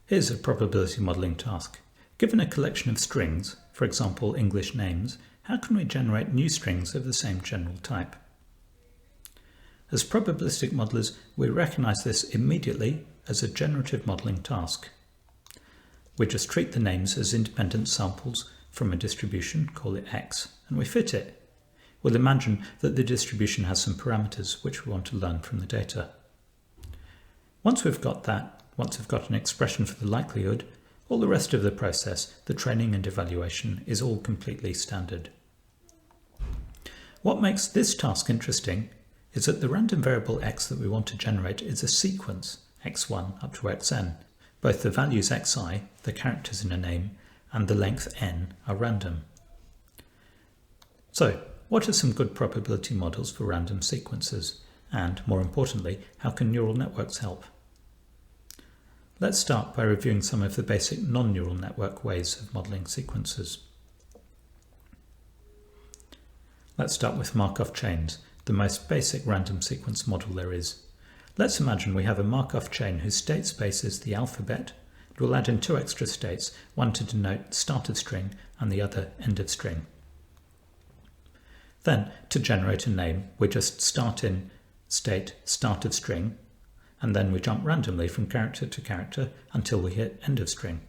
Here's a probability modeling task. Given a collection of strings, for example English names, how can we generate new strings of the same general type? As probabilistic modelers, we recognize this immediately as a generative modeling task. We just treat the names as independent samples from a distribution, call it X, and we fit it. We'll imagine that the distribution has some parameters which we want to learn from the data. Once we've got an expression for the likelihood, all the rest of the process, the training and evaluation, is all completely standard. What makes this task interesting is that the random variable x that we want to generate is a sequence, x1 up to xn. Both the values xi, the characters in a name, and the length n are random. So, what are some good probability models for random sequences? And, more importantly, how can neural networks help? Let's start by reviewing some of the basic non-neural network ways of modeling sequences. Let's start with Markov chains, the most basic random sequence model there is. Let's imagine we have a Markov chain whose state space is the alphabet. We'll add in two extra states, one to denote start of string and the other end of string. Then, to generate a name, we just start in state start of string, and then we jump randomly from character to character until we hit end of string.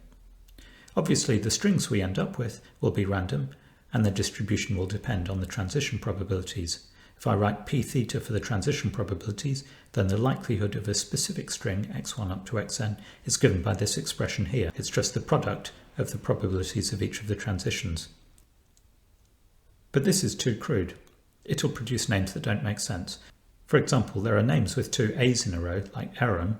Obviously, the strings we end up with will be random, and the distribution will depend on the transition probabilities. If I write p theta for the transition probabilities, then the likelihood of a specific string, x1 up to xn, is given by this expression here. It's just the product of the probabilities of each of the transitions. But this is too crude. It'll produce names that don't make sense. For example, there are names with two A's in a row, like Aaron,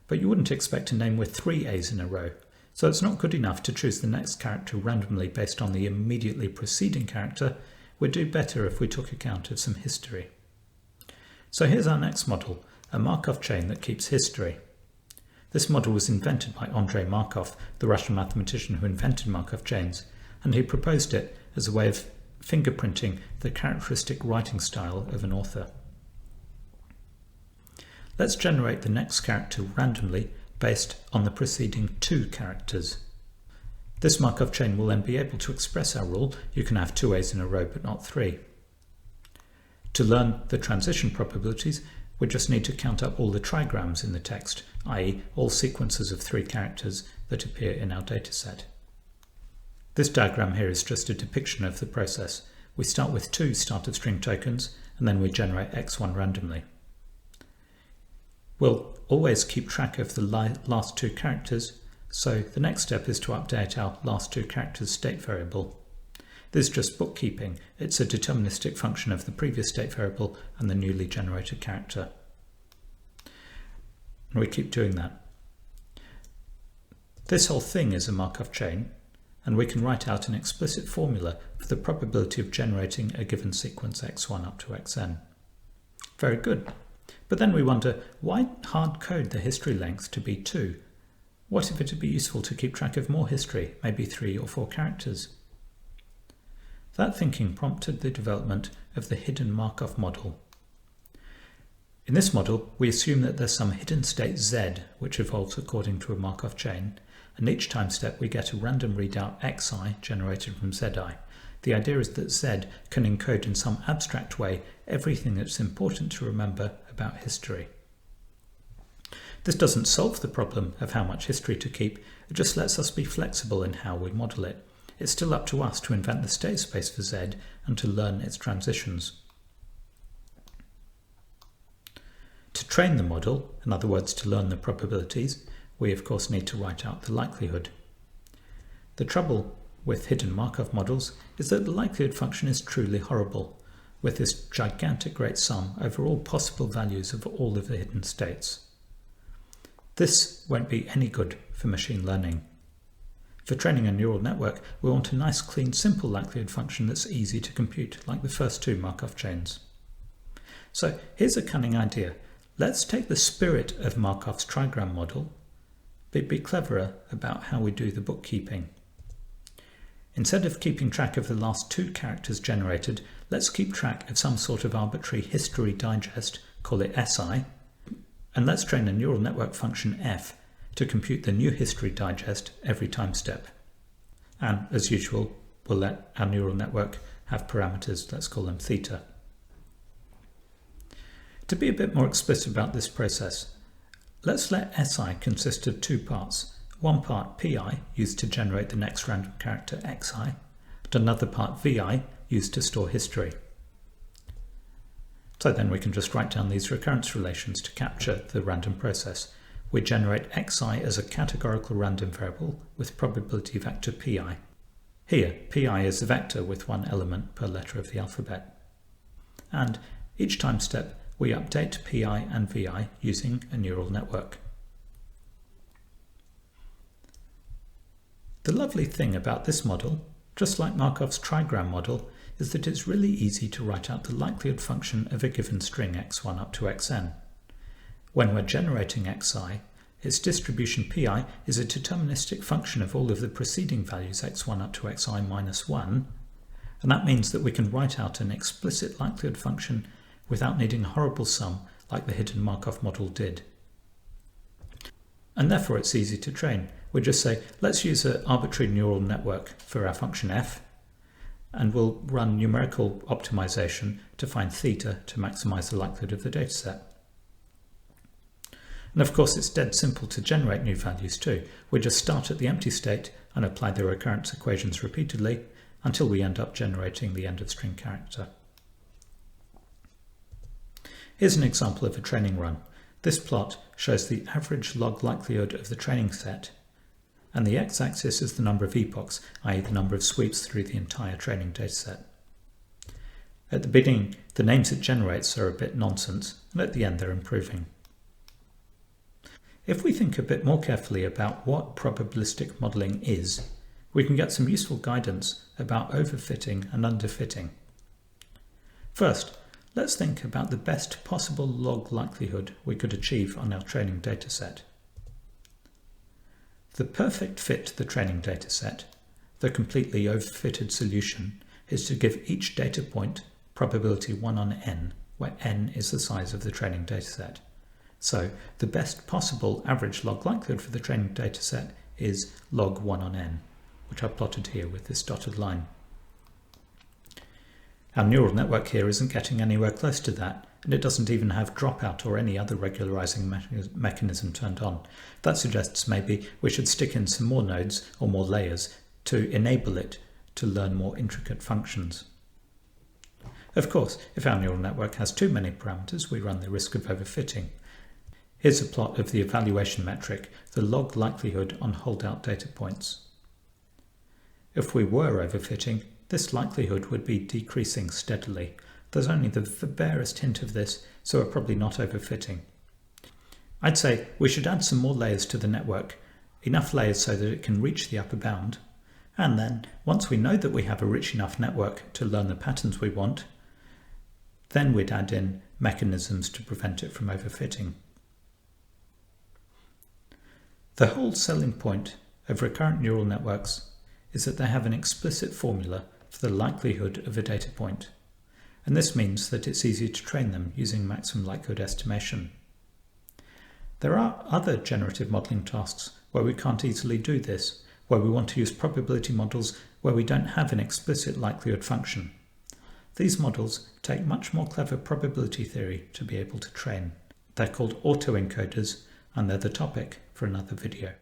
but you wouldn't expect a name with three A's in a row, so it's not good enough to choose the next character randomly based on the immediately preceding character. We'd do better if we took account of some history. So here's our next model, a Markov chain that keeps history. This model was invented by Andrei Markov, the Russian mathematician who invented Markov chains, and he proposed it as a way of fingerprinting the characteristic writing style of an author. Let's generate the next character randomly based on the preceding two characters. This Markov chain will then be able to express our rule. You can have two A's in a row but not three. To learn the transition probabilities, we just need to count up all the trigrams in the text, i.e. all sequences of three characters that appear in our dataset. This diagram here is just a depiction of the process. We start with two start of string tokens and then we generate x1 randomly. We'll always keep track of the last two characters, so the next step is to update our last two characters state variable. This is just bookkeeping. It's a deterministic function of the previous state variable and the newly generated character. And we keep doing that. This whole thing is a Markov chain, and we can write out an explicit formula for the probability of generating a given sequence x1 up to xn. Very good. But then we wonder, why hard code the history length to be 2? What if it would be useful to keep track of more history, maybe 3 or 4 characters? That thinking prompted the development of the hidden Markov model. In this model, we assume that there's some hidden state z which evolves according to a Markov chain, and each time step we get a random readout xi generated from zi. The idea is that z can encode in some abstract way everything that's important to remember about history. This doesn't solve the problem of how much history to keep, it just lets us be flexible in how we model it. It's still up to us to invent the state space for z and to learn its transitions. To train the model, in other words to learn the probabilities, we of course need to write out the likelihood. The trouble with hidden Markov models is that the likelihood function is truly horrible, with this gigantic great sum over all possible values of all of the hidden states. This won't be any good for machine learning. For training a neural network, we want a nice, clean, simple likelihood function that's easy to compute, like the first two Markov chains. So here's a cunning idea. Let's take the spirit of Markov's trigram model, but be cleverer about how we do the bookkeeping. Instead of keeping track of the last two characters generated, let's keep track of some sort of arbitrary history digest, call it SI, and let's train a neural network function f to compute the new history digest every time step. And as usual, we'll let our neural network have parameters, let's call them theta. To be a bit more explicit about this process, let's let SI consist of two parts. One part PI, used to generate the next random character XI, and another part VI, used to store history. So then we can just write down these recurrence relations to capture the random process. We generate XI as a categorical random variable with probability vector PI. Here, PI is a vector with one element per letter of the alphabet. And each time step, we update PI and VI using a neural network. The lovely thing about this model, just like Markov's trigram model, is that it's really easy to write out the likelihood function of a given string x1 up to xn. When we're generating xi, its distribution pi is a deterministic function of all of the preceding values x1 up to xi minus 1, and that means that we can write out an explicit likelihood function without needing a horrible sum like the hidden Markov model did. And therefore it's easy to train. We just say, let's use an arbitrary neural network for our function f, and we'll run numerical optimization to find theta to maximize the likelihood of the dataset. And of course it's dead simple to generate new values too. We just start at the empty state and apply the recurrence equations repeatedly until we end up generating the end of string character. Here's an example of a training run. This plot shows the average log likelihood of the training set, and the x-axis is the number of epochs, i.e. the number of sweeps through the entire training dataset. At the beginning, the names it generates are a bit nonsense, and at the end they're improving. If we think a bit more carefully about what probabilistic modeling is, we can get some useful guidance about overfitting and underfitting. First, let's think about the best possible log likelihood we could achieve on our training dataset. The perfect fit to the training dataset, the completely overfitted solution, is to give each data point probability 1 on n, where n is the size of the training dataset. So the best possible average log likelihood for the training dataset is log 1 on n, which I've plotted here with this dotted line. Our neural network here isn't getting anywhere close to that, and it doesn't even have dropout or any other regularizing mechanism turned on. That suggests maybe we should stick in some more nodes or more layers to enable it to learn more intricate functions. Of course, if our neural network has too many parameters, we run the risk of overfitting. Here's a plot of the evaluation metric, the log likelihood on holdout data points. If we were overfitting, this likelihood would be decreasing steadily. There's only the barest hint of this, so we're probably not overfitting. I'd say we should add some more layers to the network, enough layers so that it can reach the upper bound, and then once we know that we have a rich enough network to learn the patterns we want, then we'd add in mechanisms to prevent it from overfitting. The whole selling point of recurrent neural networks is that they have an explicit formula for the likelihood of a data point, and this means that it's easy to train them using maximum likelihood estimation. There are other generative modeling tasks where we can't easily do this, where we want to use probability models where we don't have an explicit likelihood function. These models take much more clever probability theory to be able to train. They're called autoencoders, and they're the topic for another video.